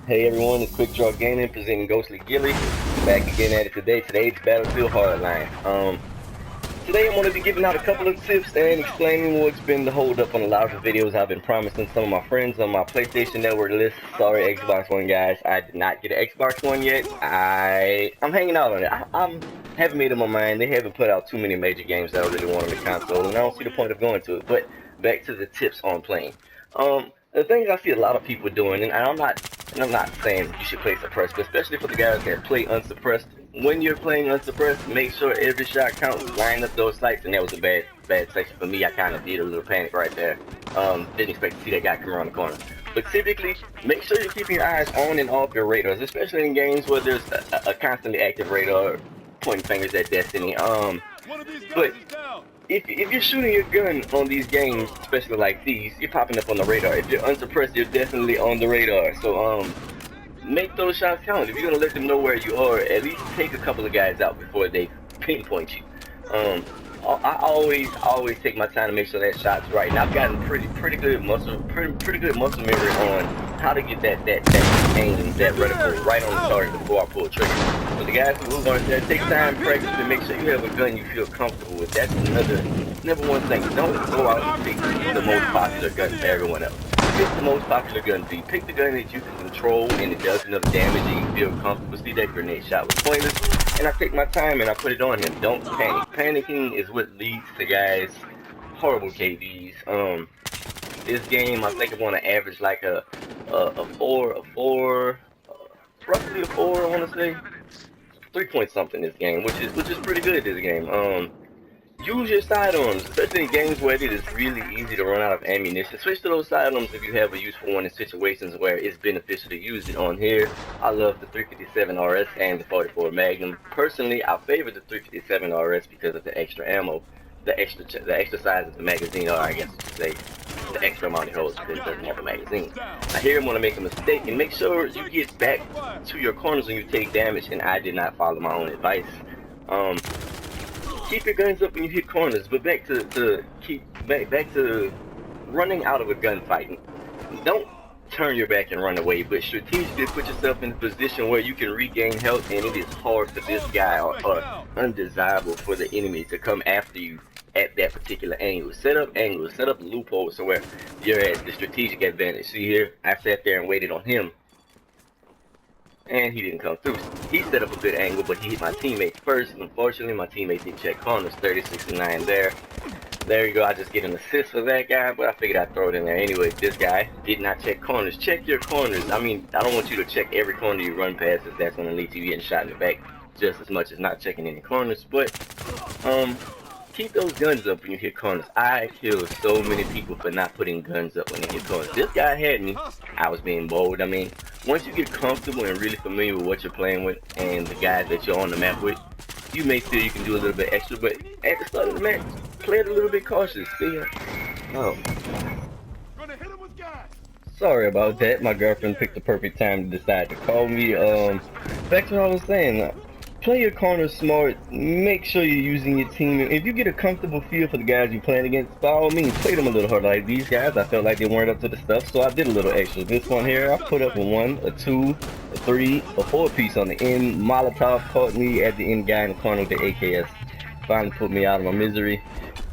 Hey everyone, it's Quick Draw Gaming presenting Ghostly Gilly. Back again at it today. Today's Battlefield Hardline. Today I'm going to be giving out a couple of tips and explaining what's been the hold up on a lot of the videos I've been promising some of my friends on my PlayStation Network list. Sorry Xbox One guys, I did not get an Xbox One yet. I'm hanging out on it. I haven't made up my mind. They haven't put out too many major games that I really want on the console, and I don't see the point of going to it. But back to the tips on playing. The things I see a lot of people doing, and I'm not saying you should play suppressed, but especially for the guys that play unsuppressed. When you're playing unsuppressed, make sure every shot counts. Line up those sights, and that was a bad section for me. I kind of did a little panic right there. Didn't expect to see that guy come around the corner. But typically, make sure you're keeping your eyes on and off your radars, especially in games where there's a constantly active radar pointing fingers at Destiny. But if you're shooting your gun on these games, especially like these, you're popping up on the radar. If you're unsuppressed, you're definitely on the radar. So make those shots count. If you're gonna let them know where you are, at least take a couple of guys out before they pinpoint you. I always take my time to make sure that shot's right, and I've gotten pretty good muscle memory on how to get that aim, that reticle right on the target before I pull the trigger. So the guys who are there, take time, practice, and make sure you have a gun you feel comfortable with. That's number one thing. Don't go out and pick the most popular gun for everyone else. Pick the most popular gun for you. Pick the gun that you can control and it does enough damage and you feel comfortable. See, that grenade shot was pointless, and I take my time and I put it on him. Don't panic. Panicking is what leads to guys horrible KDs. This game I think I want to average like a 4, roughly a 4. I want to say 3 point something this game, which is pretty good this game. Use your sidearms, especially in games where it is really easy to run out of ammunition. Switch to those sidearms if you have a useful one in situations where it's beneficial to use it. On here, I love the 357 RS and the 44 Magnum. Personally, I favor the 357 RS because of the extra ammo, the extra size of the magazine, or I guess you could say the extra amount it holds because it doesn't have a magazine. I hear him want to make a mistake, and make sure you get back to your corners when you take damage, and I did not follow my own advice. Keep your guns up when you hit corners, but back to running out of a gunfight. Don't turn your back and run away, but strategically put yourself in a position where you can regain health, and it is hard for this guy or undesirable for the enemy to come after you at that particular angle. Set up angles, set up loopholes so where you're at the strategic advantage. See here, I sat there and waited on him, and he didn't come through. He set up a good angle, but he hit my teammate first. Unfortunately, my teammate didn't check corners. 30-69 there. There you go. I just get an assist for that guy, but I figured I'd throw it in there anyway. This guy did not check corners. Check your corners. I mean, I don't want you to check every corner you run past, as that's going to lead to you getting shot in the back just as much as not checking any corners. But keep those guns up when you hit corners. I kill so many people for not putting guns up when they hit corners. This guy had me. I was being bold. I mean, once you get comfortable and really familiar with what you're playing with and the guys that you're on the map with, you may feel you can do a little bit extra, but at the start of the match, play it a little bit cautious. See ya. Oh. Sorry about that. My girlfriend picked the perfect time to decide to call me. Back to what I was saying. Play your corners smart. Make sure you're using your team. If you get a comfortable feel for the guys you're playing against, by all means, play them a little hard. Like these guys, I felt like they weren't up to the stuff, so I did a little extra. This one here, I put up a 1, a 2, a 3, a 4 piece on the end. Molotov caught me at the end guy in the corner with the AKS. Finally put me out of my misery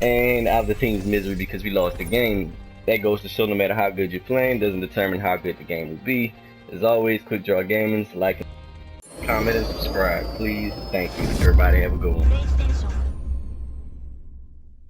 and out of the team's misery because we lost the game. That goes to show no matter how good you're playing doesn't determine how good the game will be. As always, Quick Draw Gaming, like, comment, and subscribe, please. Thank you. Everybody have a good one.